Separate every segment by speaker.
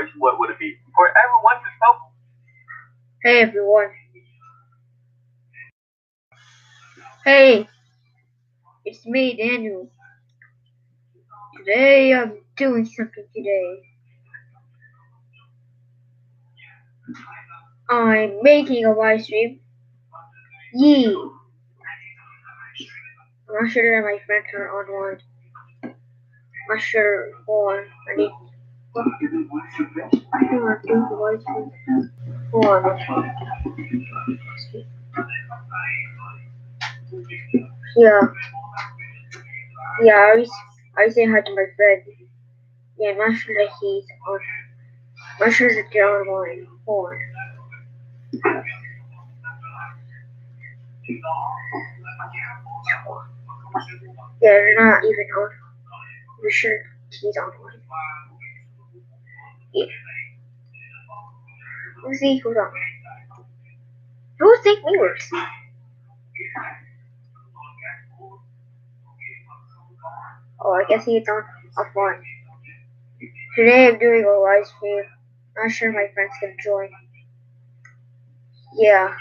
Speaker 1: choice, what would it be? For everyone to stop.
Speaker 2: Hey everyone. Hey, it's me, Daniel. Today I'm doing something today. I'm making a live stream. Yee! I'm not sure that my friends are online. I'm not sure. Hold on. I need to do the live stream. Hold on. Yeah. Yeah, I say hi to my friend. Yeah, I'm not sure that he's on. I'm not sure that they're online. Hold on. Yeah, they're not even on. I'm sure he's online. Yeah. Let's see, hold on. Who's St. Viewers? Oh, I guess he's on offline. Today I'm doing a live stream. Not sure my friends can join. Yeah,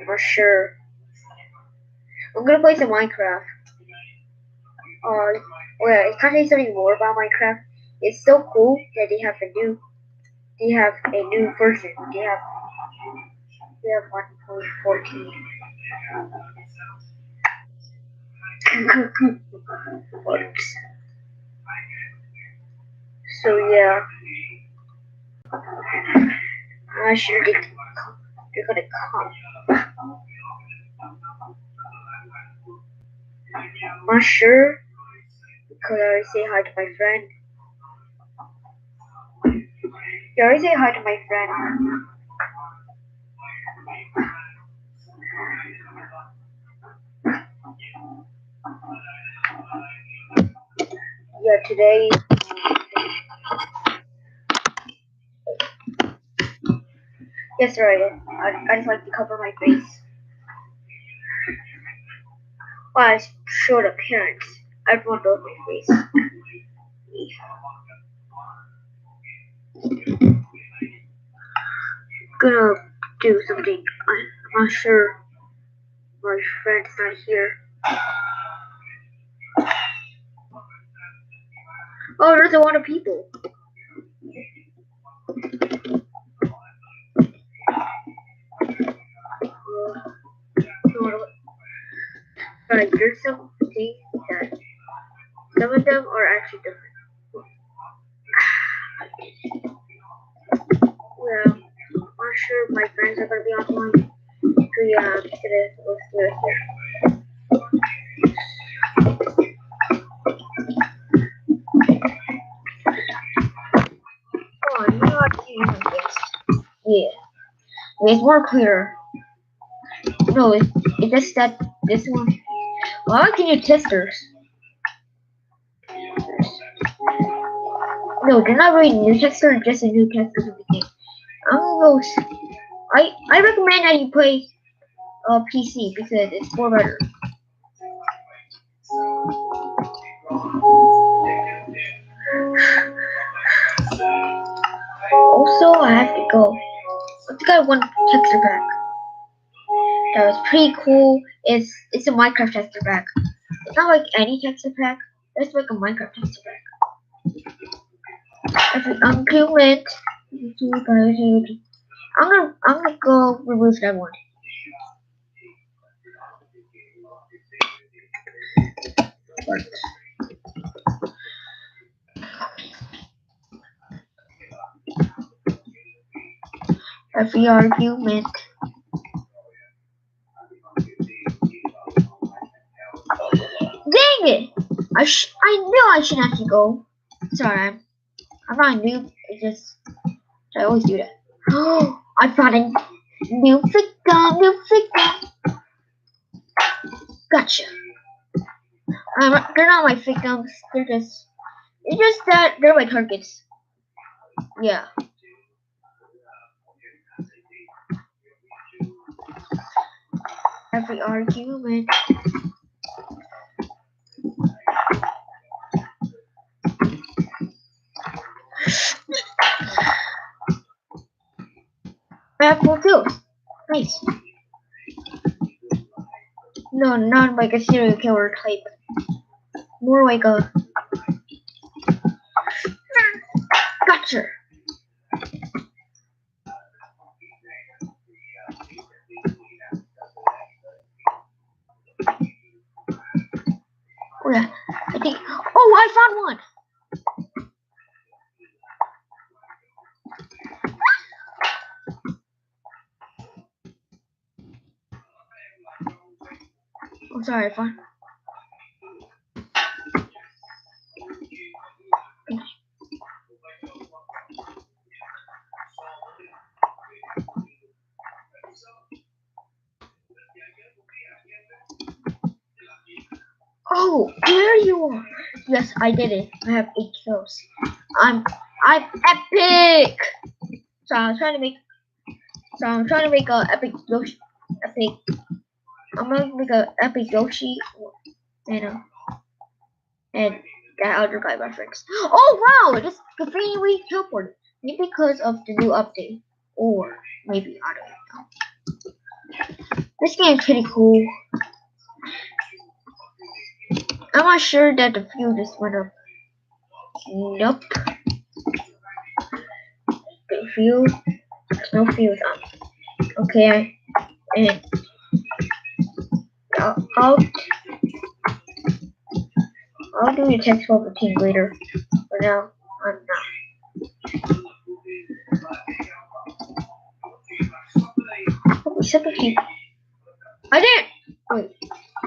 Speaker 2: I'm not sure. I'm gonna play some Minecraft. Well, can't say something more about Minecraft. It's so cool that they have a new version. They have 1.14. So yeah, I'm not sure they're gonna come. I'm not sure because I already say hi to my friend. You already say hi to my friend. Yeah, today. Yes, right. I just like to cover my face. Well, I showed appearance. Everyone knows my face. Gonna do something. I'm not sure. My friend's not here. Oh, there's a lot of people. But there's some things that some of them are actually different. Well, I'm not sure if my friends are gonna be online. So yeah, I'm just gonna let's do it here. Oh, you know what? Yeah, it's more clear. No, it's just that this one. Well, I can use testers. No, they're not really new testers, just a new testers of the game. I recommend that you play PC because it's more better. Also, I have to go. I think I want texture pack. That was pretty cool. It's a Minecraft texture pack. It's not like any texture pack. It's like a Minecraft texture pack. If it's uncommon, I'm gonna go remove that one. Every argument. Dang it! I knew I should have to go. Sorry, I'm not a noob. It's just I always do that. Oh, I found a new victim. Gotcha. They're not my victims. It's just that they're my targets. Yeah. Every argument. have 4 kills. Nice. No, not like a serial killer type. More like a gotcha. Oh yeah, I think. Oh, I found one. I'm sorry, I found. Oh, there you are. Yes, I did it. I have 8 kills. I'm epic. So I'm trying to make a epic Yoshi. I'm gonna make a epic Yoshi and that other guy reference. Oh wow! This conveniently teleported. Maybe because of the new update, or maybe I don't know. This game's pretty cool. I'm not sure that the view just went up. Nope. The view. There's no views on. Okay, and I'll do the text routine later. For now, I'm not. Oh, 17. I didn't. Wait.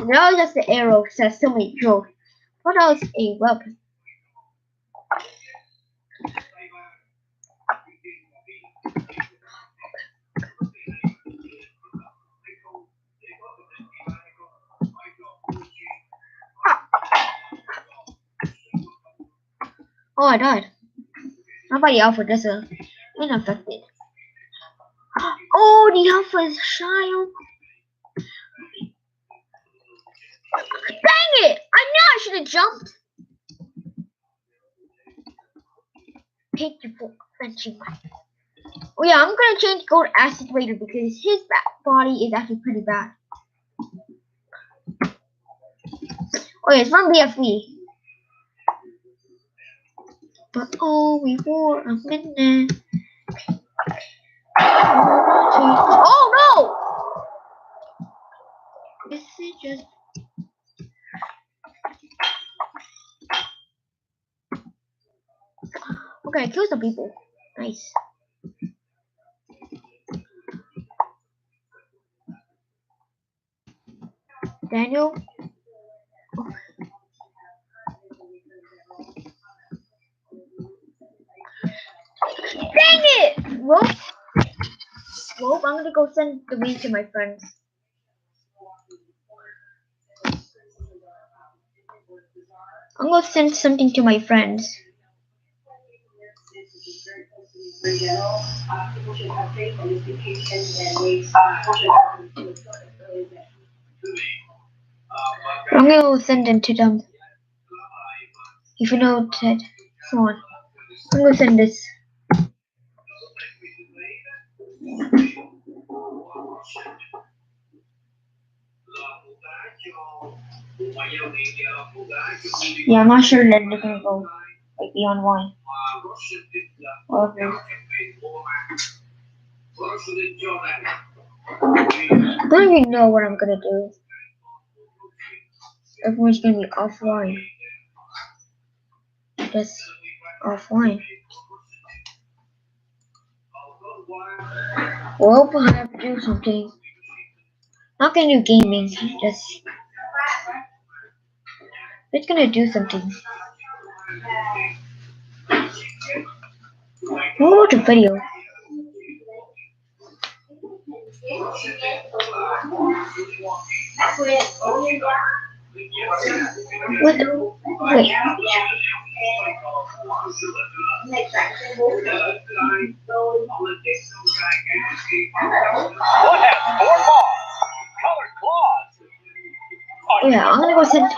Speaker 2: Now that's the arrow says somebody drove. What else a weapon? Oh, I died. Nobody alpha just unaffected. Oh, the alpha is shy. Dang it! I knew I should have jumped. Take you for fetching. Oh yeah, I'm gonna change Gold Acid later because his body is actually pretty bad. Oh yeah, it's from BFV. But only for a minute. Oh no! This is just. Okay, kill some people. Nice. Daniel. Oh. Dang it! Well, I'm gonna go send the link to my friends. I'm gonna send something to my friends. I'm gonna send them to them. If you know that, come on. I'm gonna send this. Yeah, I'm not sure that they're gonna go like beyond one. Okay. I don't even know what I'm gonna do. Everyone's gonna be offline. Just offline. Well, I have to do something. Not gonna do gaming, just gonna do something. We'll watch a video. What? Wait. Oh yeah, I'm gonna go send.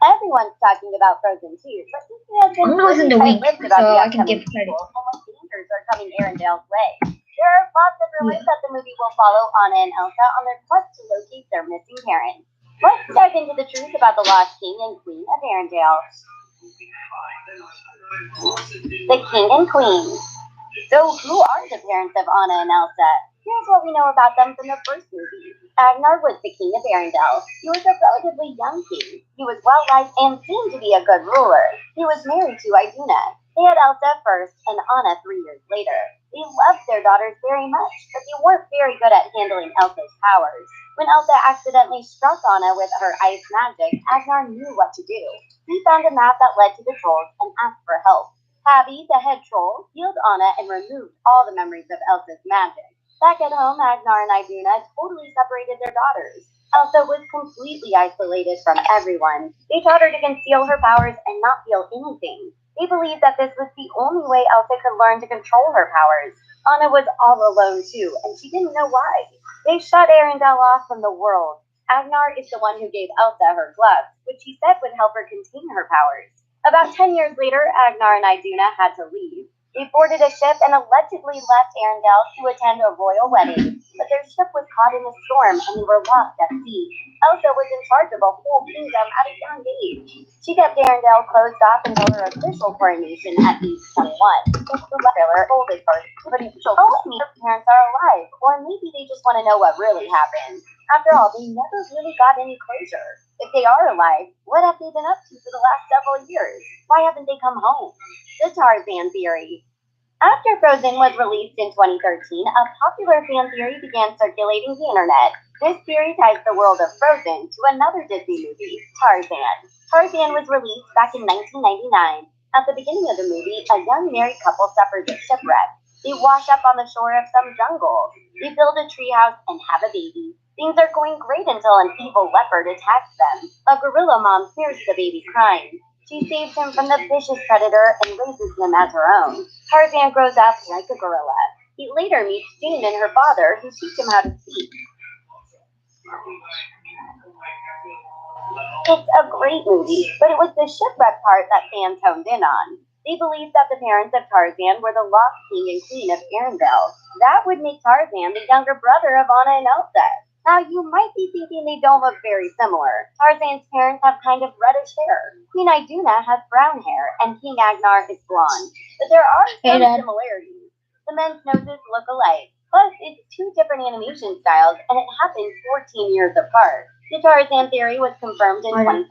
Speaker 3: Everyone's talking about Frozen 2, but this has been
Speaker 2: I'm gonna send the link so I can give credit.
Speaker 3: Almost dangers are coming Arendale's way. There are lots of rumors that the movie will follow Anna and Elsa on their quest to locate their missing parents. Let's dive into the truth about the lost king and queen of Arendelle. The king and queen. So, who are the parents of Anna and Elsa? Here's what we know about them from the first movie. Agnar was the king of Arendelle. He was a relatively young king. He was well-liked and seemed to be a good ruler. He was married to Iduna. They had Elsa first and Anna 3 years later. They loved their daughters very much, but they weren't very good at handling Elsa's powers. When Elsa accidentally struck Anna with her ice magic, Agnar knew what to do. He found a map that led to the trolls and asked for help. Havi, the head troll, healed Anna and removed all the memories of Elsa's magic. Back at home, Agnar and Iduna totally separated their daughters. Elsa was completely isolated from everyone. They taught her to conceal her powers and not feel anything. They believed that this was the only way Elsa could learn to control her powers. Anna was all alone too, and she didn't know why. They shut Arendelle off from the world. Agnar is the one who gave Elsa her gloves, which he said would help her contain her powers. About 10 years later, Agnar and Iduna had to leave. They boarded a ship and allegedly left Arendelle to attend a royal wedding, but their ship was caught in a storm and they were lost at sea. Elsa was in charge of a whole kingdom at a young age. She kept Arendelle closed off until her official coronation at age 21. It's the trailer oldest part, but it's still her parents are alive, or maybe they just want to know what really happened. After all, they never really got any closure. If they are alive, what have they been up to for the last several years? Why haven't they come home? The Tarzan theory. After Frozen was released in 2013, a popular fan theory began circulating the internet. This theory ties the world of Frozen to another Disney movie, Tarzan. Tarzan was released back in 1999. At the beginning of the movie, a young married couple suffers a shipwreck. They wash up on the shore of some jungle. They build a treehouse and have a baby. Things are going great until an evil leopard attacks them. A gorilla mom hears the baby crying. She saves him from the vicious predator and raises him as her own. Tarzan grows up like a gorilla. He later meets Jane and her father, who teach him how to speak. It's a great movie, but it was the shipwreck part that fans honed in on. They believed that the parents of Tarzan were the lost king and queen of Arendelle. That would make Tarzan the younger brother of Anna and Elsa. Now, you might be thinking they don't look very similar. Tarzan's parents have kind of reddish hair. Queen Iduna has brown hair, and King Agnar is blonde. But there are some similarities. The men's noses look alike. Plus, it's two different animation styles, and it happened 14 years apart. The Tarzan theory was confirmed in 2017.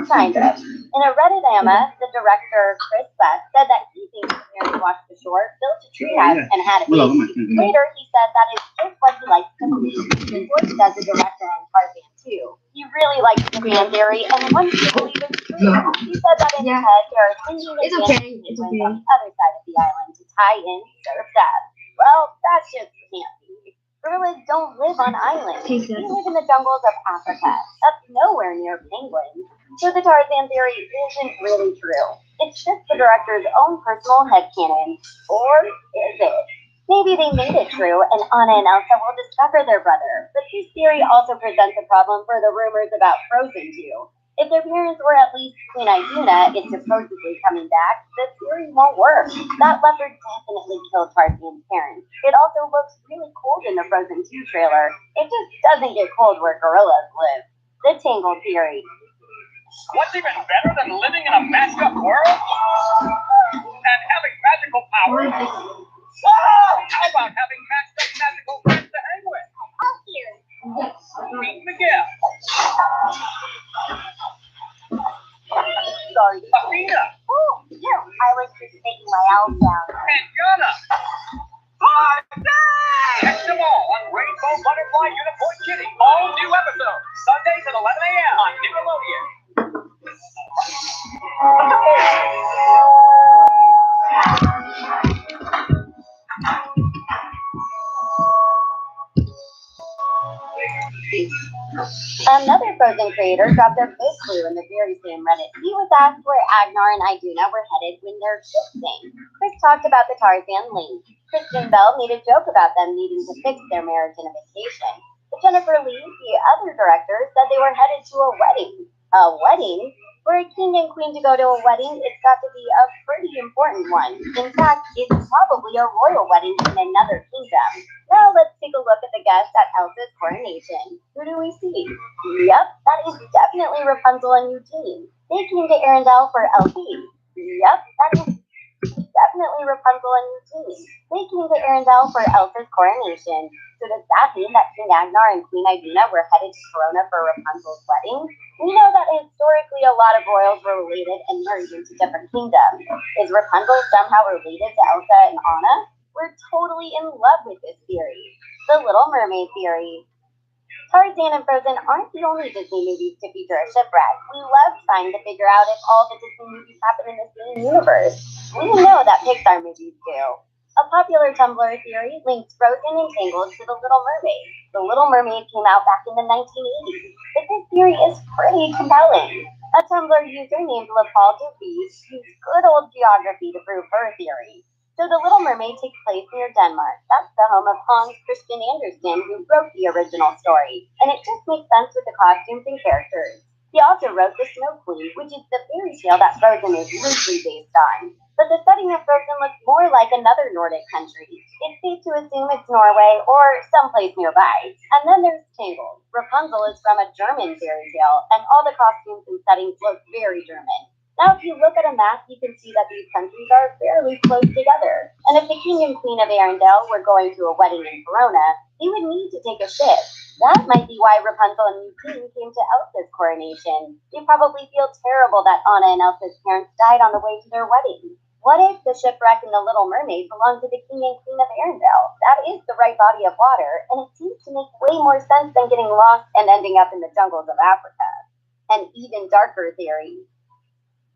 Speaker 3: Kind of. In a Reddit-ama, the director Chris Best said that he thinks the parents walked the shore, built a treehouse, and had a baby. Later, he said that is just what he likes to believe. He worked as a director on Tarzan too. He really likes the fan theory and wants to believe it's true. He said that in his head there are singing and dancing penguins on the other side of the island to tie in Surf Dad. Well, that's just can't be. Gorillas don't live on islands. They live in the jungles of Africa. That's nowhere near penguins. So the Tarzan theory isn't really true. It's just the director's own personal headcanon. Or is it? Maybe they made it true, and Anna and Elsa will discover their brother. But this theory also presents a problem for the rumors about Frozen 2. If their parents were at least Queen Iduna is supposedly coming back, the theory won't work. That leopard definitely killed Tarzan's parents. It also looks really cold in the Frozen 2 trailer. It just doesn't get cold where gorillas live. The Tangled theory.
Speaker 1: What's even better than living in a messed up world? And having magical powers? How about having messed up magical friends to hang with?
Speaker 3: Oh, here.
Speaker 1: Meet Miguel.
Speaker 3: Sorry.
Speaker 1: Athena.
Speaker 3: Oh, no, I was just taking my owls down.
Speaker 1: And Yana. Catch them all on Rainbow Butterfly Unicorn Kitty. All new episodes. Sundays at 11 a.m. on Nickelodeon.
Speaker 3: Another Frozen creator dropped their big clue in the very same Reddit. He was asked where Agnar and Iduna were headed when their ship sank. Chris talked about the Tarzan link. Kristen Bell made a joke about them needing to fix their marriage in a vacation. But Jennifer Lee, the other director, said they were headed to a wedding. A wedding? For a king and queen to go to a wedding, it's got to be a pretty important one. In fact, it's probably a royal wedding in another kingdom. Now let's take a look at the guests at Elsa's coronation. Who do we see? Yep, that is definitely Rapunzel and Eugene. They came to Arendelle for Elsie. Yep, that is definitely Rapunzel and Eugene. They came to Arendelle for Elsa's coronation. So does that mean that King Agnar and Queen Iduna were headed to Verona for Rapunzel's wedding? We know that historically a lot of royals were related and merged into different kingdoms. Is Rapunzel somehow related to Elsa and Anna? We're totally in love with this theory. The Little Mermaid theory. Tarzan and Frozen aren't the only Disney movies to feature a shipwreck. We love trying to figure out if all the Disney movies happen in the same universe. We know that Pixar movies do. A popular Tumblr theory links Frozen and Tangled to The Little Mermaid. The Little Mermaid came out back in the 1980s, but this theory is pretty compelling. A Tumblr user named LaPaul DeVries used good old geography to prove her theory. So The Little Mermaid takes place near Denmark. That's the home of Hans Christian Andersen, who wrote the original story, and it just makes sense with the costumes and characters. He also wrote The Snow Queen, which is the fairy tale that Frozen is loosely based on. But the setting of Frozen looks more like another Nordic country. It's safe to assume it's Norway or someplace nearby. And then there's Tangled. Rapunzel is from a German fairy tale, and all the costumes and settings look very German. Now, if you look at a map, you can see that these countries are fairly close together. And if the king and queen of Arendelle were going to a wedding in Verona, they would need to take a ship. That might be why Rapunzel and Eugene came to Elsa's coronation. They probably feel terrible that Anna and Elsa's parents died on the way to their wedding. What if the shipwreck in The Little Mermaid belonged to the king and queen of Arendelle? That is the right body of water, and it seems to make way more sense than getting lost and ending up in the jungles of Africa. An even darker theory.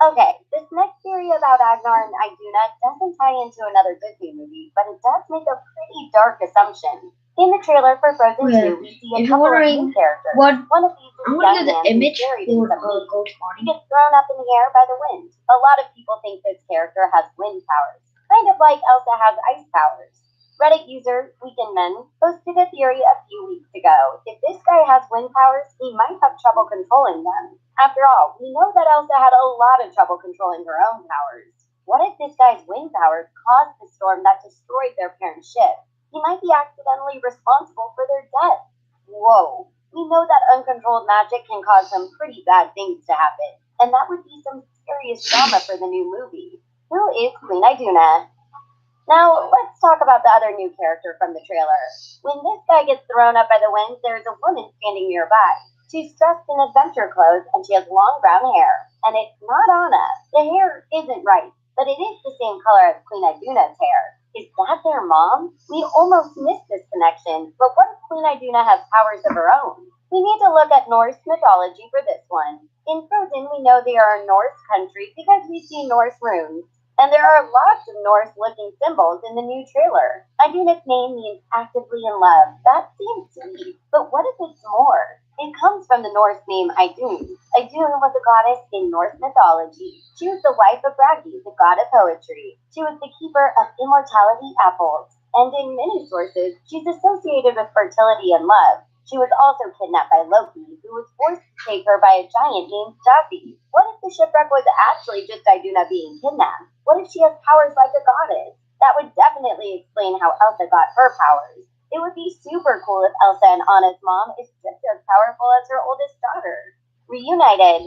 Speaker 3: Okay, this next theory about Agnar and Iduna doesn't tie into another Disney movie, but it does make a pretty dark assumption. In the trailer for Frozen 2, we see a couple of new characters. One of these is young man who's buried in some heat. He gets thrown up in the air by the wind. A lot of people think this character has wind powers, kind of like Elsa has ice powers. Reddit user Weekendman posted a theory a few weeks ago. If this guy has wind powers, he might have trouble controlling them. After all, we know that Elsa had a lot of trouble controlling her own powers. What if this guy's wind powers caused the storm that destroyed their parents' ship? He might be accidentally responsible for their death. Whoa. We know that uncontrolled magic can cause some pretty bad things to happen, and that would be some serious drama for the new movie. Who is Queen Iduna? Now, let's talk about the other new character from the trailer. When this guy gets thrown up by the wind, there's a woman standing nearby. She's dressed in adventure clothes, and she has long brown hair. And it's not Anna. The hair isn't right, but it is the same color as Queen Iduna's hair. Is that their mom? We almost missed this connection, but what if Queen Iduna has powers of her own? We need to look at Norse mythology for this one. In Frozen, we know they are a Norse country because we see Norse runes. And there are lots of Norse-looking symbols in the new trailer. Iduna's name means actively in love. That seems sweet, but what if it's more? It comes from the Norse name Idun. Idun was a goddess in Norse mythology. She was the wife of Bragi, the god of poetry. She was the keeper of immortality apples. And in many sources, she's associated with fertility and love. She was also kidnapped by Loki, who was forced to take her by a giant named Jafi. What if the shipwreck was actually just Iduna being kidnapped? What if she has powers like a goddess? That would definitely explain how Elsa got her powers. It would be super cool if Elsa and Anna's mom is just as powerful as her oldest daughter. Reunited.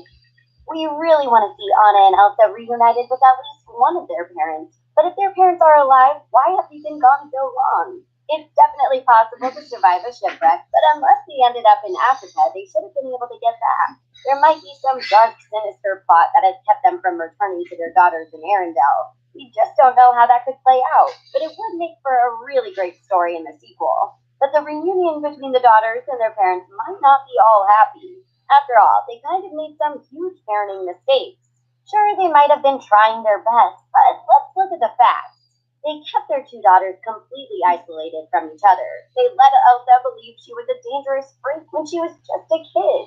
Speaker 3: We really want to see Anna and Elsa reunited with at least one of their parents. But if their parents are alive, why have they been gone so long? It's definitely possible to survive a shipwreck, but unless they ended up in Africa, they should have been able to get back. There might be some dark, sinister plot that has kept them from returning to their daughters in Arendelle. We just don't know how that could play out, but it would make for a really great story in the sequel. But the reunion between the daughters and their parents might not be all happy. After all, they kind of made some huge parenting mistakes. Sure, they might have been trying their best, but let's look at the facts. They kept their two daughters completely isolated from each other. They let Elsa believe she was a dangerous freak when she was just a kid.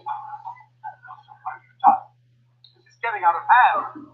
Speaker 1: This is getting out of hand.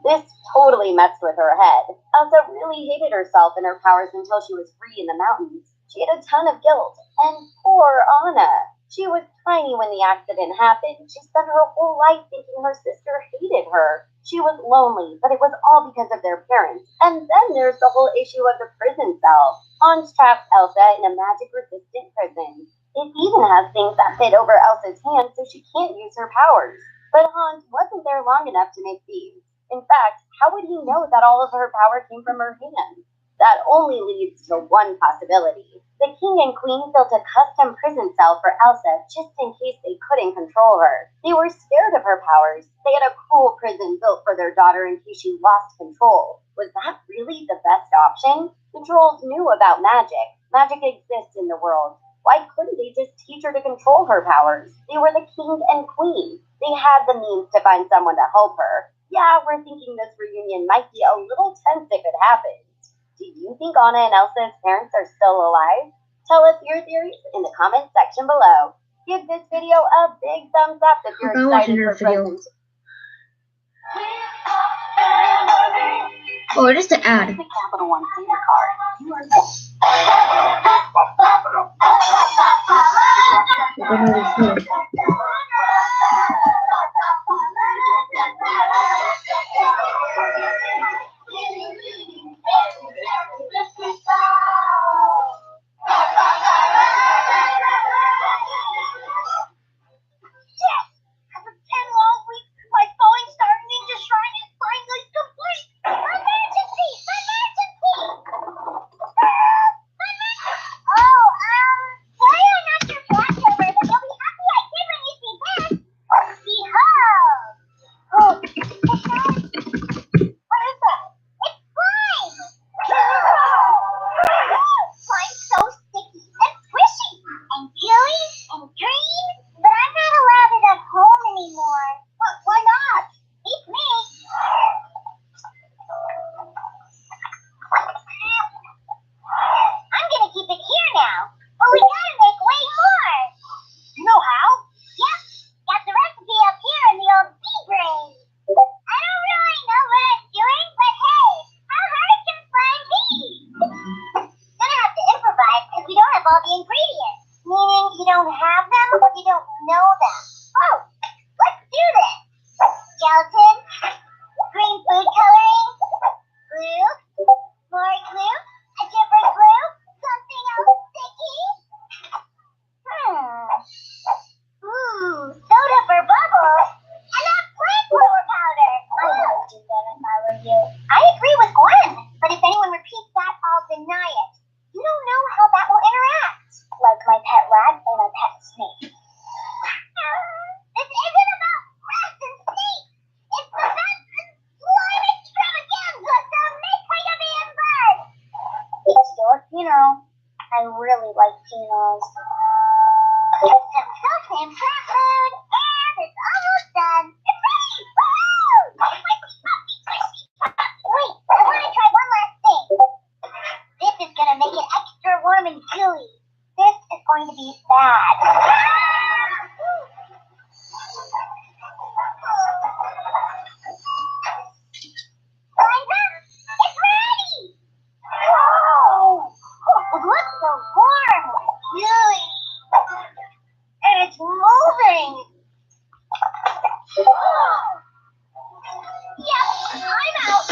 Speaker 3: This totally messed with her head. Elsa really hated herself and her powers until she was free in the mountains. She had a ton of guilt. And poor Anna. She was tiny when the accident happened. She spent her whole life thinking her sister hated her. She was lonely, but it was all because of their parents. And then there's the whole issue of the prison cell. Hans traps Elsa in a magic-resistant prison. It even has things that fit over Elsa's hands so she can't use her powers. But Hans wasn't there long enough to make these. In fact, how would he know that all of her power came from her hands? That only leads to one possibility. The king and queen built a custom prison cell for Elsa just in case they couldn't control her. They were scared of her powers. They had a cruel prison built for their daughter in case she lost control. Was that really the best option? The trolls knew about magic. Magic exists in the world. Why couldn't they just teach her to control her powers? They were the king and queen. They had the means to find someone to help her. Yeah, we're thinking this reunion might be a little tense if it happens. Do you think Anna and Elsa's parents are still alive? Tell us your theories in the comment section below. Give this video a big thumbs up if you're excited for Frozen.
Speaker 2: Oh, just an ad.
Speaker 3: The Capital One finger card. You are I really like funerals. It's some coffee and plant food, and it's almost done. It's ready! Woohoo! Wait, I want to try one last thing. This is going to make it extra warm and gooey. This is going to be bad. It's ready! Whoa! It looks so warm, gooey, and it's moving. Yep, I'm out.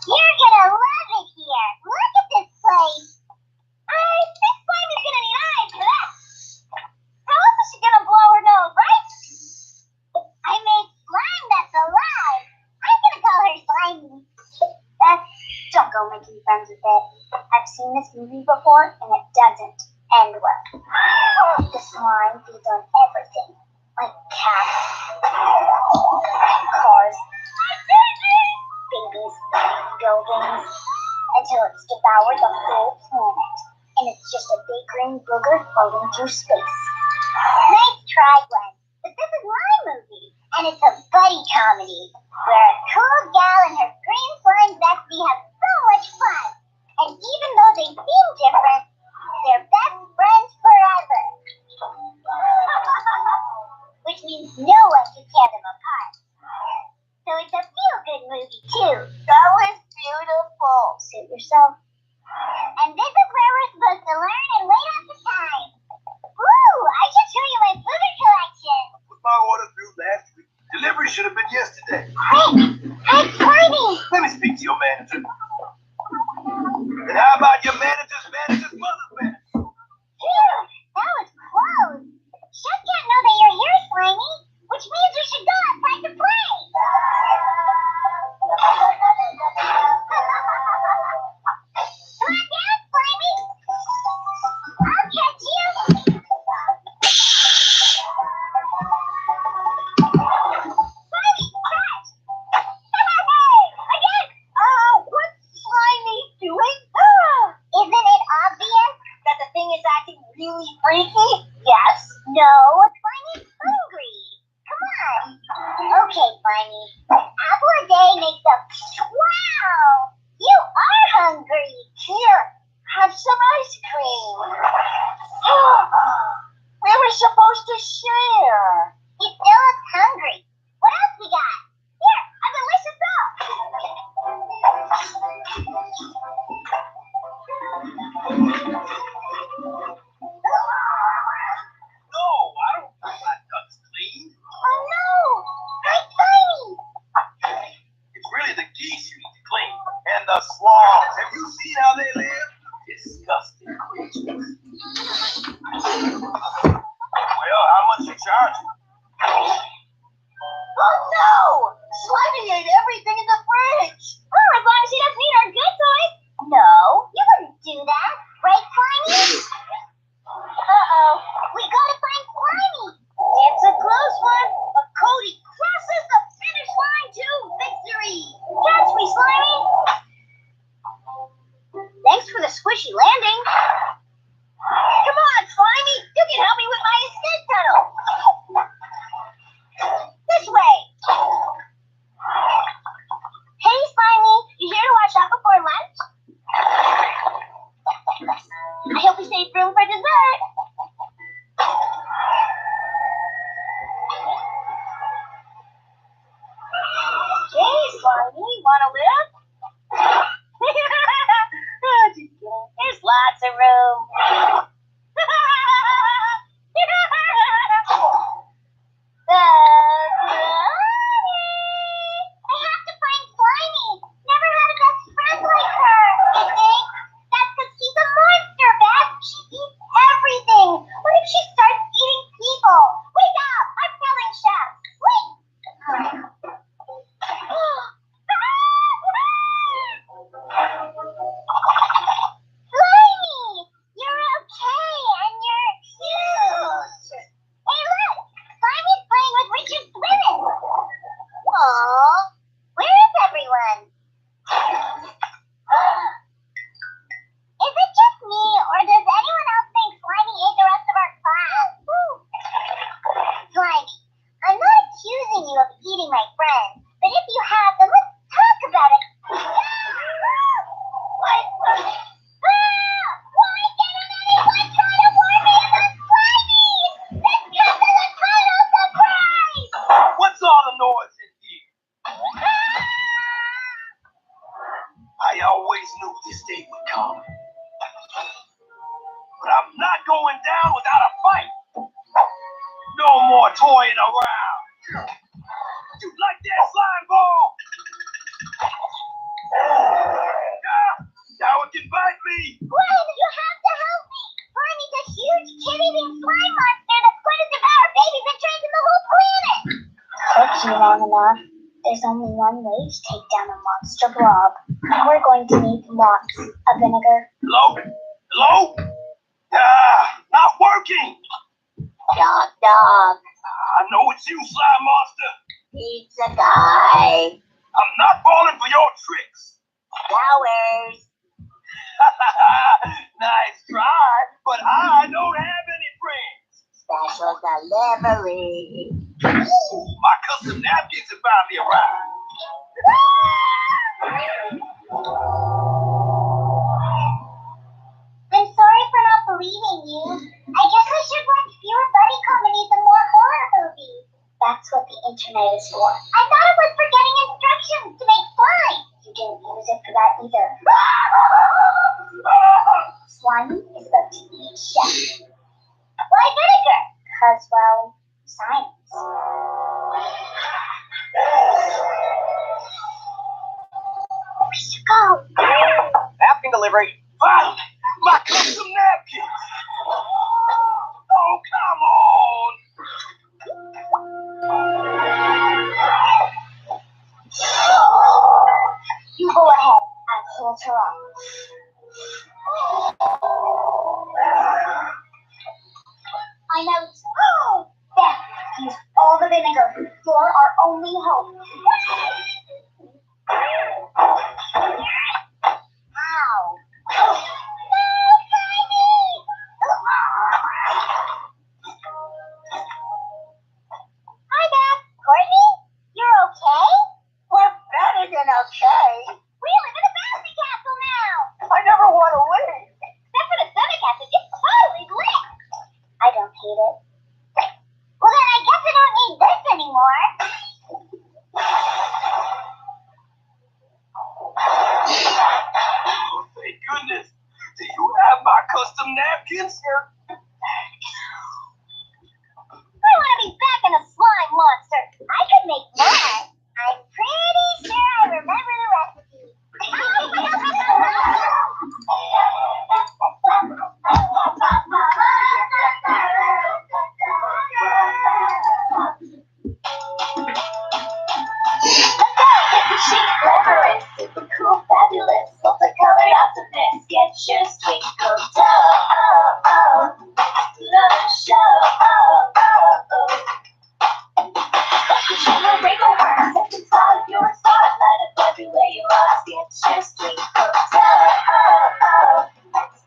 Speaker 3: You're gonna love it here. Look at this place. This slime is gonna need eyes for that. How else is she gonna blow her nose, right? I made slime that's alive. I'm gonna call her Slimy. Don't go making friends with it. I've seen this movie before, and it doesn't end well. The slime feeds on everything, like cats, cars, babies, buildings, until it's devoured the whole planet, and it's just a big green booger floating through space. Nice try, Gwen, but this is my movie, and it's a buddy comedy, where a cool gal and her green slime bestie have so much fun, and even though they seem different, they're best friends forever. Which means no one can tear them apart. So it's a feel-good movie, too. That was
Speaker 1: day.
Speaker 3: Hey, Slimy!
Speaker 1: Let me speak to your manager. And how about your manager's manager's mother's manager?
Speaker 3: Phew, that was close. Chef can't know that you're here, Slimy, which means we should go outside to play. Come on down, Slimy. I'll catch you. Slimy, catch! Again! What's Slimy doing? Isn't it obvious that the thing is acting really freaky? Yes. No, Slimy's hungry. Come on. Okay, Slimy. Apple a day makes a... Wow! You are hungry. Here, have some ice cream. We were supposed to share. He still looks hungry. What else we got? Here, a delicious dog.
Speaker 1: No, I don't think my duck's clean.
Speaker 3: Oh no! Hi, Slimy!
Speaker 1: It's really the geese you need to clean. And the swans. Have you seen how they live? Disgusting creatures. Well, how much you charging?
Speaker 3: Oh no! Slimy ate everything in the fridge! Oh, as long as he doesn't eat our good toys! No, you wouldn't do that, right, Slimy? Uh-oh, we gotta find Slimy! It's a close one, but Cody crosses the finish line to victory! Catch me, Slimy! Thanks for the squishy landing! Come on, Slimy! You can help me with my escape tunnel! This way! Hey, Slimy! You here to wash up before lunch? I hope we save room for dessert! Hey, Slimy! Wanna live? Oh, just kidding. There's lots of room. I have to find Slimy. Never had a best friend like her. You think? That's because she's a monster, Beth. She eats everything. What if she starts eating people? Wake up! I'm telling Chef. Wait! Slimy! You're okay, and you're cute! Hey, look! Slimy's playing with Richard's women! Aww! Where is everyone? Is it just me, or does anyone else think Slimy ate the rest of our class? Slimy, I'm not accusing you of eating my friend, but if you have, then let's talk about it. Why didn't anyone try to warn me about Slimy? This comes as a total surprise!
Speaker 1: What's all the noise in here? I always knew this day would come. But I'm not going down without a fight. No more toying around. You like that slime ball? Now it can bite me.
Speaker 3: Gwen, you have to help me! Slimy's a huge kid-eating slime monster that's going to devour babies and trains in the whole planet! Took you long enough. There's only one way to take down a monster blob. We're going to need lots of vinegar.
Speaker 1: Hello? Hello? Not working.
Speaker 3: Dog, dog.
Speaker 1: I know it's you, slime monster.
Speaker 3: Pizza guy.
Speaker 1: I'm not falling for your tricks.
Speaker 3: Flowers.
Speaker 1: Nice try, but I don't have any friends.
Speaker 3: Special delivery.
Speaker 1: My custom napkins have finally arrived.
Speaker 3: I'm sorry for not believing you. I guess I should watch fewer buddy comedies and more horror movies. That's what the internet is for. I thought it was for getting instructions to make slime. You didn't use it for that either. Slimy is about to eat Chef. Why vinegar? Because, well, science. notes. Beth, use all the vinegar. You're our only hope. Ow. No, Hi, Beth. Courtney? You're okay? We're better than okay. We live in a bouncy castle now. I never want to leave. Except for the stomach acid. It's totally lit. I don't hate it. Well, then I guess I don't need this anymore.
Speaker 1: Thank goodness. Do you have my custom napkins?
Speaker 3: I want to be back in a slime monster. I could make more. I'm pretty sure I remember the recipe. She's glamorous, super cool, fabulous, multicolored awesomeness. Get your sweet coat up. Love the show. She's a wiggle worm, that's inside your spotlight of everywhere you are. Get your sweet coat up.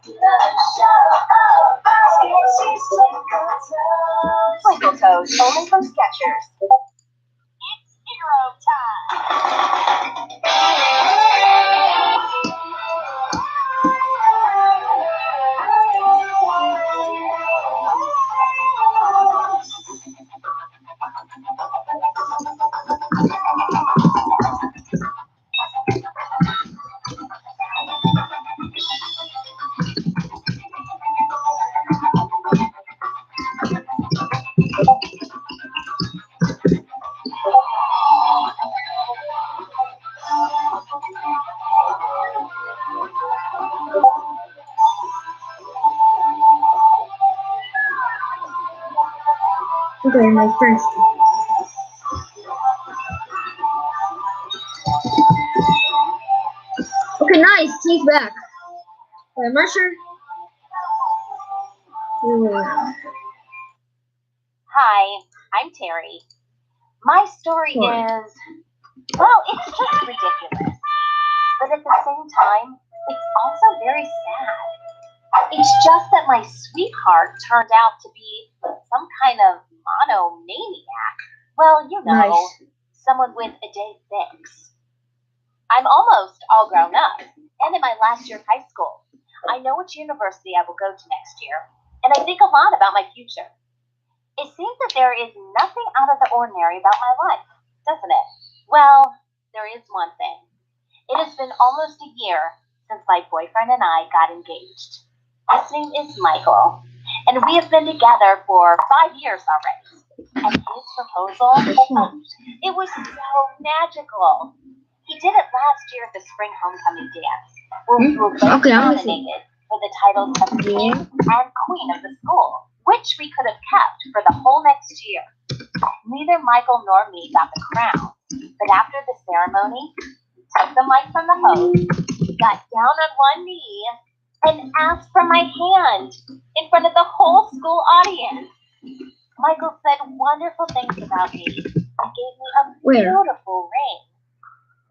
Speaker 3: Love the show. Get your sweet coat up. Twinkle Toes, only from Skechers. It's hero time.
Speaker 2: Okay, my first. Okay, nice. He's back. I'm not sure.
Speaker 3: Hi, I'm Terry. My story is, well, it's just ridiculous. But at the same time, it's also very sad. It's just that my sweetheart turned out to be some kind of monomaniac. Well, you know,
Speaker 2: Nice.
Speaker 3: someone with a day fix. I'm almost all grown up and in my last year of high school. I know which university I will go to next year, and I think a lot about my future. It seems that there is nothing out of the ordinary about my life, doesn't it? Well, there is one thing. It has been almost a year since my boyfriend and I got engaged. His name is Michael, and we have been together for 5 years already. And his proposal, it was so magical. He did it last year at the spring homecoming dance, where we were both
Speaker 2: Okay, I'm listening.
Speaker 3: nominated for the titles of King and Queen of the school, which we could have kept for the whole next year. Neither Michael nor me got the crown, but after the ceremony, he took the mic from the host, got down on one knee, and asked for my hand in front of the whole school audience. Michael said wonderful things about me and gave me a beautiful ring.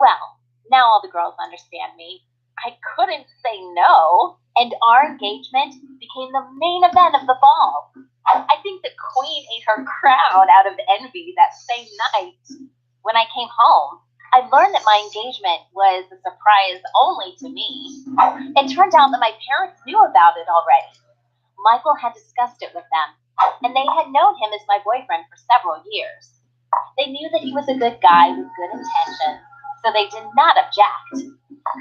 Speaker 3: Well, now all the girls understand me. I couldn't say no, and our engagement became the main event of the ball. I think the queen ate her crown out of envy that same night. When I came home, I learned that my engagement was a surprise only to me. It turned out that my parents knew about it already. Michael had discussed it with them, and they had known him as my boyfriend for several years. They knew that he was a good guy with good intentions, so they did not object.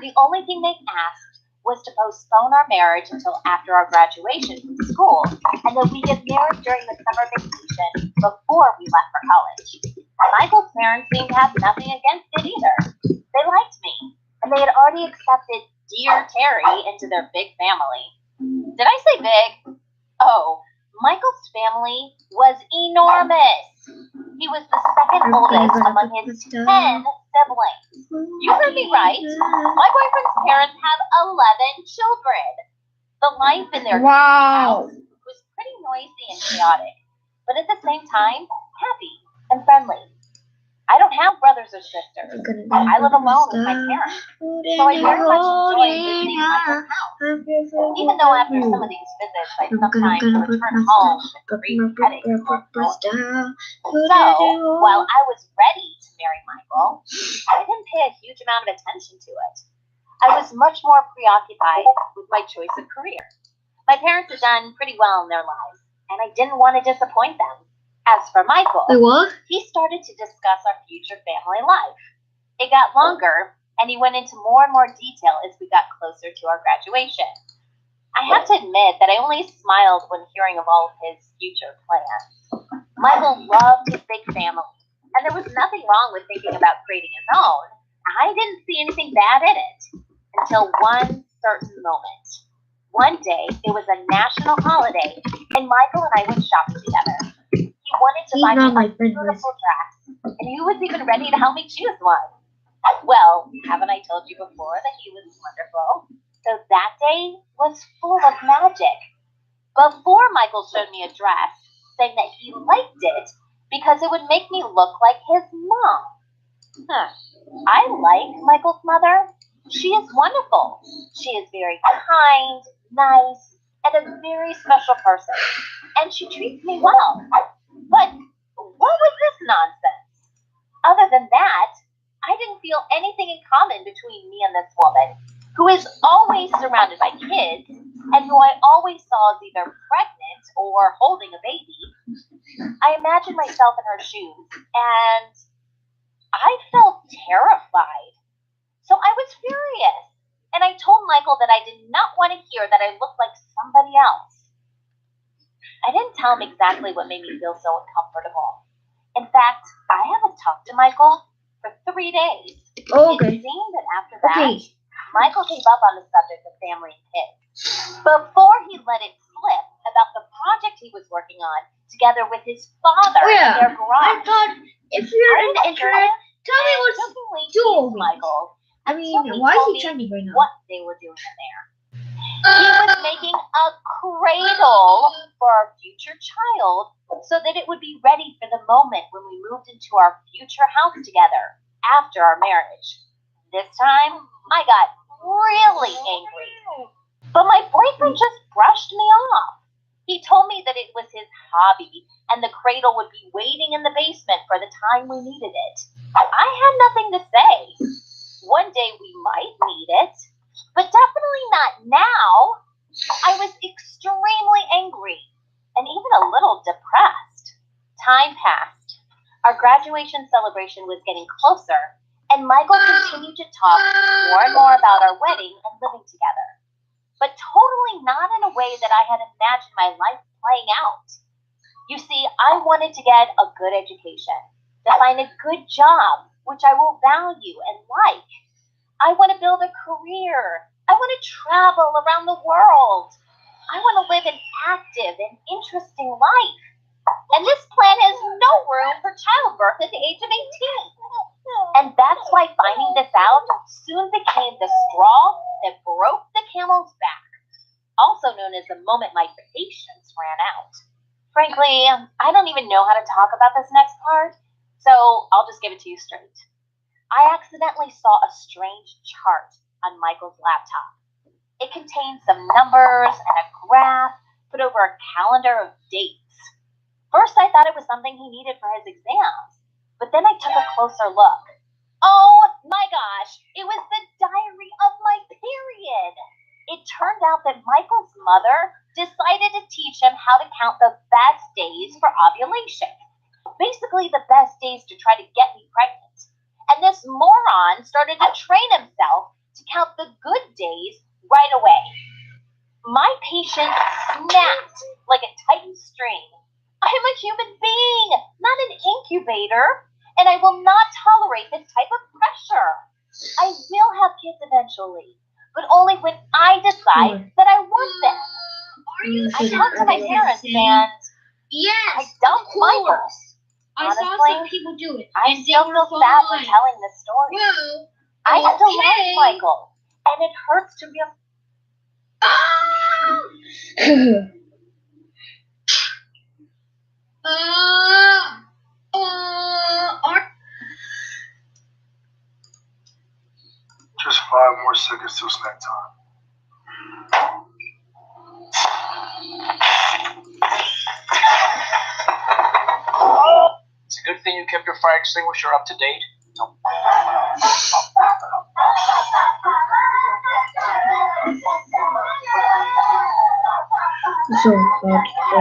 Speaker 3: The only thing they asked was to postpone our marriage until after our graduation from school, and that we get married during the summer vacation before we left for college. Michael's parents seemed to have nothing against it either. They liked me, and they had already accepted Dear Terry into their big family. Did I say big? Oh, Michael's family was enormous. He was the second oldest among his 10 siblings. You heard me right. My boyfriend's parents have 11 children. The life in their house was pretty noisy and chaotic, but at the same time, happy and friendly. I don't have brothers or sisters. I live alone with my parents, so I very much enjoy visiting Michael's house. Even though after some of these visits, I sometimes return home with great headaches or noise. So, while I was ready to marry Michael, I didn't pay a huge amount of attention to it. I was much more preoccupied with my choice of career. My parents had done pretty well in their lives, and I didn't want to disappoint them. As for Michael,
Speaker 2: Wait, what?
Speaker 3: he started to discuss our future family life. It got longer, and he went into more and more detail as we got closer to our graduation. I have to admit that I only smiled when hearing of all of his future plans. Michael loved his big family, and there was nothing wrong with thinking about creating his own. I didn't see anything bad in it until one certain moment. One day, it was a national holiday, and Michael and I went shopping together. He wanted to buy me a beautiful dress, and he was even ready to help me choose one. Well, haven't I told you before that he was wonderful? So that day was full of magic. Before Michael showed me a dress, saying that he liked it because it would make me look like his mom. I like Michael's mother. She is wonderful. She is very kind, nice, and a very special person. And she treats me well. But what was this nonsense? Other than that, I didn't feel anything in common between me and this woman, who is always surrounded by kids, and who I always saw as either pregnant or holding a baby. I imagined myself in her shoes, and I felt terrified. So I was furious, and I told Michael that I did not want to hear that I looked like somebody else. I didn't tell him exactly what made me feel so uncomfortable. In fact, I haven't talked to Michael for 3 days.
Speaker 2: Okay.
Speaker 3: It seemed that after that, Michael gave up on the subject of family and kids. Before he let it slip about the project he was working on together with his father in their
Speaker 2: I
Speaker 3: garage.
Speaker 2: thought if you're in the internet, tell me what's doing.
Speaker 3: Michael.
Speaker 2: I mean, why is he trying to bring up?
Speaker 3: What they were doing in there. He was making a cradle for our future child so that it would be ready for the moment when we moved into our future house together after our marriage. This time, I got really angry. But my boyfriend just brushed me off. He told me that it was his hobby and the cradle would be waiting in the basement for the time we needed it. I had nothing to say. One day we might need it, but definitely not now. I was extremely angry and even a little depressed. Time passed. Our graduation celebration was getting closer, and Michael continued to talk more and more about our wedding and living together, but totally not in a way that I had imagined my life playing out. You see, I wanted to get a good education, to find a good job, which I will value and like. I want to build a career. I want to travel around the world. I want to live an active and interesting life. And this plan has no room for childbirth at the age of 18. And that's why finding this out soon became the straw that broke the camel's back, also known as the moment my patience ran out. Frankly, I don't even know how to talk about this next part, so I'll just give it to you straight. I accidentally saw a strange chart on Michael's laptop. It contained some numbers and a graph put over a calendar of dates. First, I thought it was something he needed for his exams, but then I took a closer look. Oh my gosh, it was the diary of my period. It turned out that Michael's mother decided to teach him how to count the best days for ovulation. Basically, the best days to try to get me pregnant. And this moron started to train himself to count the good days right away. My patience snapped like a tightened string. I am a human being, not an incubator, and I will not tolerate this type of pressure. I will have kids eventually, but only when I decide that I want them. I talked to my parents and I dumped Michael.
Speaker 2: I
Speaker 3: Honestly,
Speaker 2: saw some people do it.
Speaker 3: I still feel sad for telling this story.
Speaker 2: Well,
Speaker 3: I still love Michael, and it hurts to realize.
Speaker 1: sugar till snack time. It's a good thing you kept your fire extinguisher up to date.
Speaker 2: So hard. So.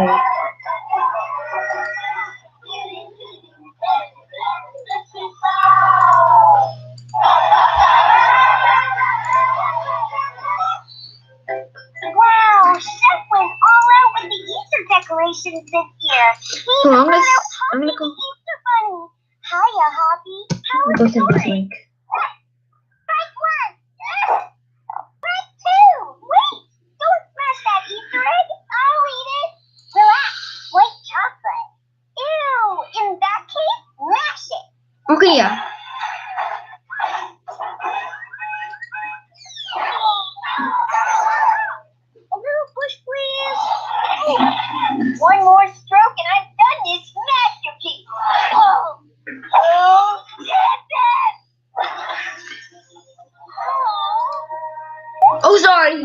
Speaker 3: Wow, Chef went all out with the Easter decorations this year. He's
Speaker 2: So I'm gonna
Speaker 3: Hoppy
Speaker 2: go.
Speaker 3: the Easter Bunny. Hiya, Hoppy. How
Speaker 2: Go
Speaker 3: is
Speaker 2: send
Speaker 3: it
Speaker 2: this
Speaker 3: going?
Speaker 2: link.
Speaker 3: Strike one. Strike two. Wait, don't smash that Easter egg. I'll eat it. Relax. White chocolate. Ew. In that case, mash it.
Speaker 2: Okay, yeah.
Speaker 3: A little push, please. One more stroke and I've done this masterpiece. Oh, yes!
Speaker 2: Oh, sorry.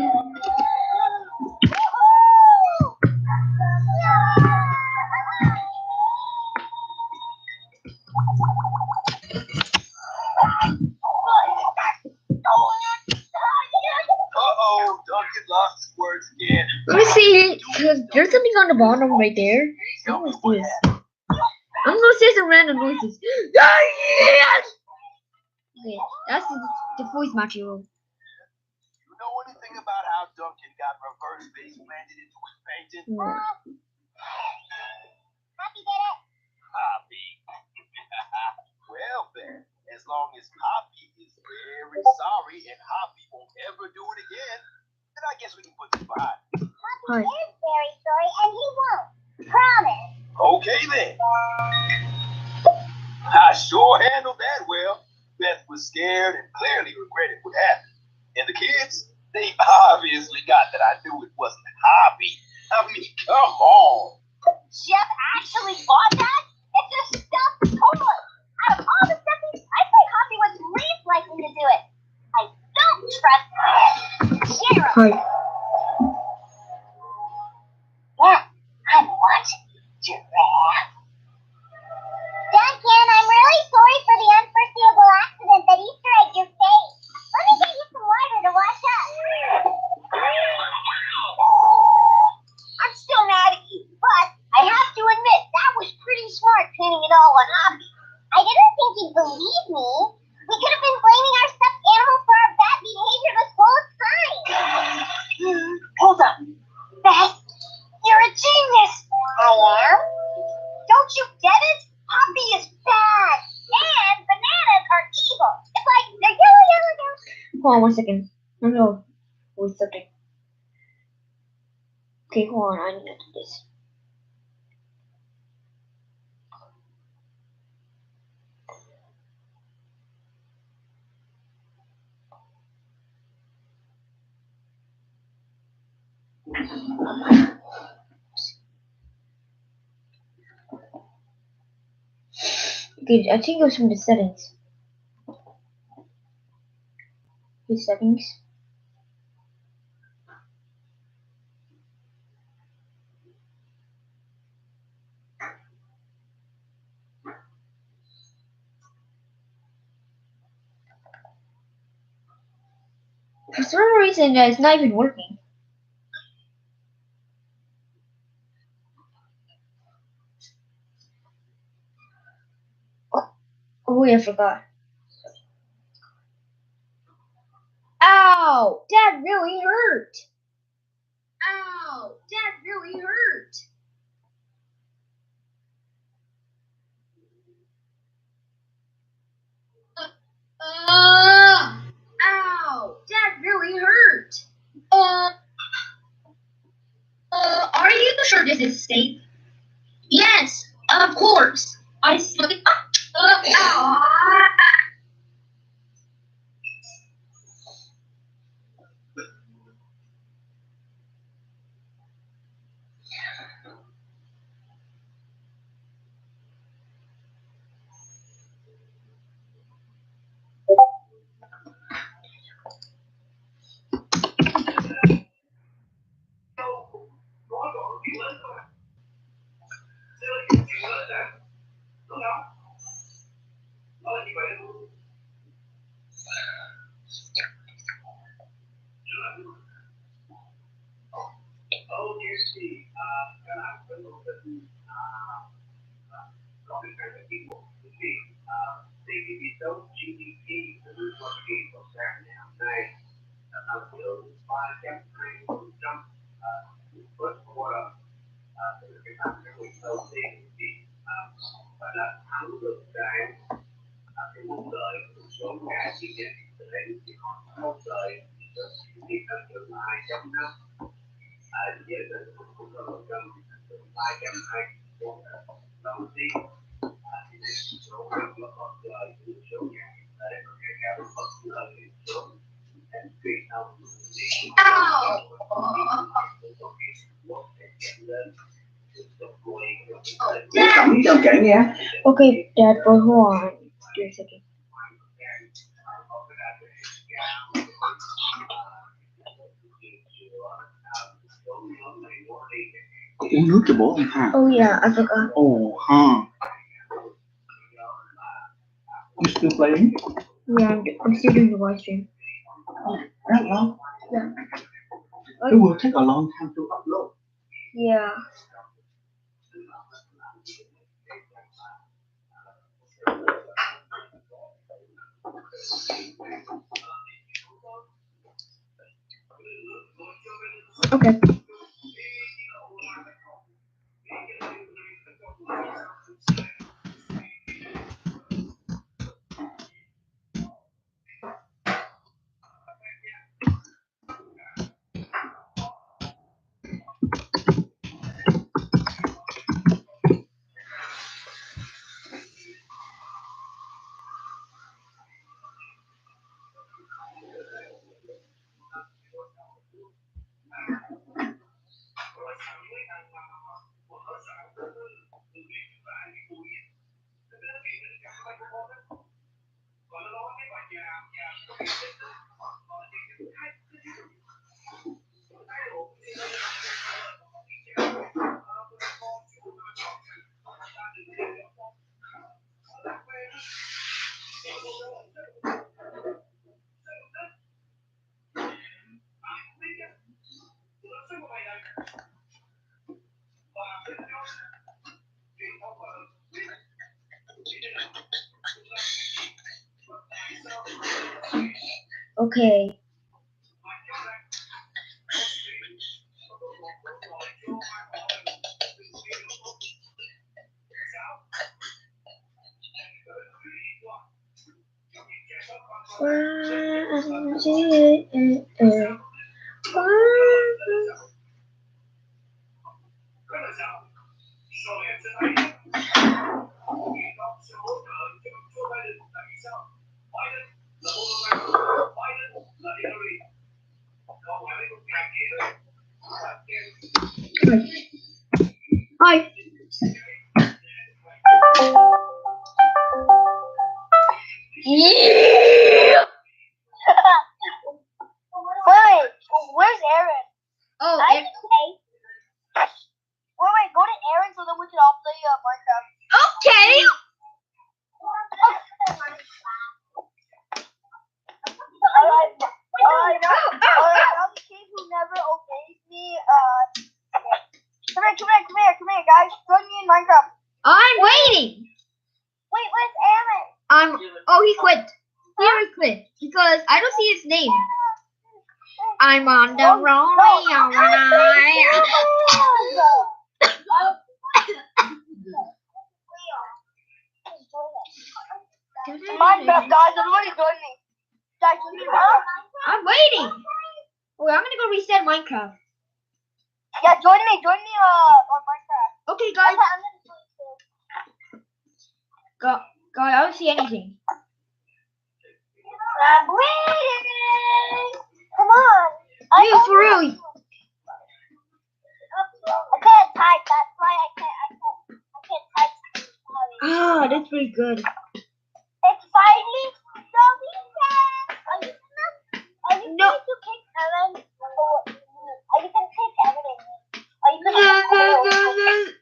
Speaker 1: Uh-oh, Duncan lost his words again.
Speaker 2: Let me see, because there's something on the bottom right there. What is this? I'm gonna say some random noises. Yes! Okay, that's the voice matching room.
Speaker 1: You know anything about how Duncan got reverse base planted into his painting?
Speaker 3: Happy did it.
Speaker 1: Poppy. Well then, as long as Poppy is very sorry and Hoppy won't ever do it again, then I guess we can put this behind.
Speaker 3: Poppy is very sorry and he won't. Promise.
Speaker 1: Okay then. I sure handled that well. Beth was scared and clearly regretted what happened. And the kids, they obviously got that I knew it wasn't Hoppy. I mean, come on.
Speaker 3: Chef actually bought that? It's a stuffed toy. Out of all the stuffings, I think Hoppy was least likely to do it. I don't trust him. Sheriff.
Speaker 2: Hi.
Speaker 3: Yeah, I'm watching you, Giraffe. Duncan, I'm really sorry for the unforeseeable accident that Easter egged your face. Let me get you some water to wash up. I'm still mad at you, but I have to admit, that was pretty smart pinning it all on Hoppy. I didn't think you'd believe me. We could have been blaming our stuffed animal for our bad behavior this whole time. Hold up. Beth, you're a genius. I am? Don't you get it? Hoppy is bad. And bananas are evil. It's like they're yellow, yellow, yellow.
Speaker 2: Hold on 1 second. No, wait something. Okay, hold on. I need to do this. Okay, I think it was from the settings. The settings. For some reason, it's not even working. Oh, wait, I forgot. Ow! That really hurt! Ow! That really hurt! Ow! That really hurt! Are you sure this is safe? Yes, of course. I sleep. Ow!
Speaker 4: Cho kể nghe.
Speaker 2: Okay, Dad, but hold on. Give me a second.
Speaker 4: Uống nước cho bố không ha?
Speaker 2: Oh yeah, I forgot.
Speaker 4: Oh, huh. You still playing?
Speaker 2: Yeah, I'm still doing the live stream.
Speaker 4: That long?
Speaker 2: Yeah.
Speaker 4: It will take a long time to upload.
Speaker 2: Yeah. Okay. Okay. Hi. Yeah.
Speaker 3: Wait, where's Aaron?
Speaker 2: Oh,
Speaker 3: I can play. Wait, go to Aaron so that we can all play Minecraft.
Speaker 2: okay.
Speaker 3: Now the kid who never obeys me, come here, guys. Join me in Minecraft.
Speaker 2: I'm waiting.
Speaker 3: Wait, where's Aaron?
Speaker 2: Oh, he quit. He quit because I don't see his name. I'm on the wrong way,
Speaker 3: Minecraft, guys, everybody join me. Guys, join me in Minecraft.
Speaker 2: I'm waiting. Wait, I'm gonna go reset Minecraft.
Speaker 3: Yeah, join me on Minecraft.
Speaker 2: Okay, guys.
Speaker 3: I'm gonna join too.
Speaker 2: God, I don't see anything.
Speaker 3: I'm waiting. Come on.
Speaker 2: Dude, for real.
Speaker 3: I can't type. That's why I can't type.
Speaker 2: Ah, that's pretty good.
Speaker 3: It's finally the weekend. Are you going to pick Aaron? Or you can pick Aaron. Or you can pick Aaron.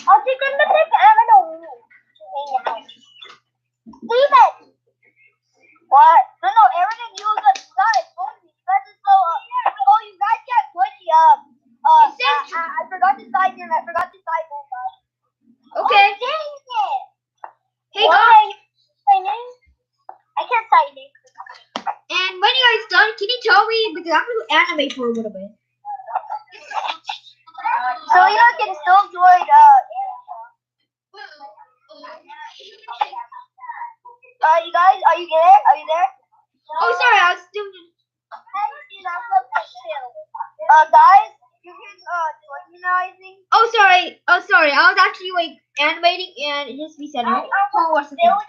Speaker 3: I'll take him the
Speaker 2: Okay.
Speaker 3: Dang it.
Speaker 2: Hey
Speaker 3: Why?
Speaker 2: guys,
Speaker 3: My name? I can't say your name.
Speaker 2: and when you guys done, can you tell me because I'm gonna animate for a little bit.
Speaker 3: Selena can still join you guys, are you there? Are you there?
Speaker 2: Oh, sorry, I was doing.
Speaker 3: Guys, you can join me now, I think.
Speaker 2: Oh, sorry. Oh, sorry. I was actually like animating and it just reset. Hold on, one second.
Speaker 3: Guys,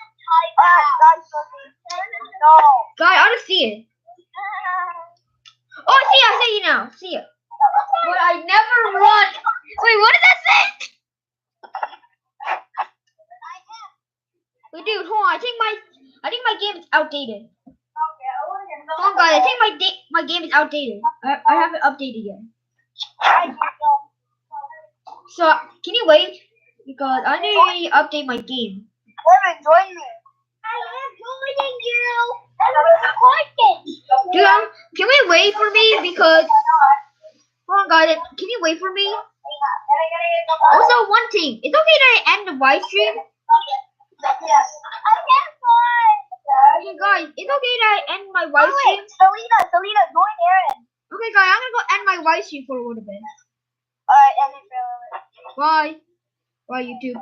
Speaker 3: no.
Speaker 2: Guy, I don't see it. Oh, I see it. I see you now. See it. But I never run. Wait, what did that say? Wait, dude, hold on. I think my game is outdated. Hold on, guys. I think my game is outdated. I haven't updated yet. So can you wait? Because I need to update my game.
Speaker 3: Kevin, join me. I am joining you.
Speaker 2: Dude, can we wait for me? Because hold on, guys. Can you wait for me? Also, one thing. It's okay that I end the live stream.
Speaker 3: Yes. I can't find.
Speaker 2: Okay, guys. It's okay that I end my live stream.
Speaker 3: Selena, join Aaron.
Speaker 2: Okay, guys. I'm gonna go end my live stream for a little bit.
Speaker 3: Alright, end it for a little bit.
Speaker 2: Bye. Bye, YouTube.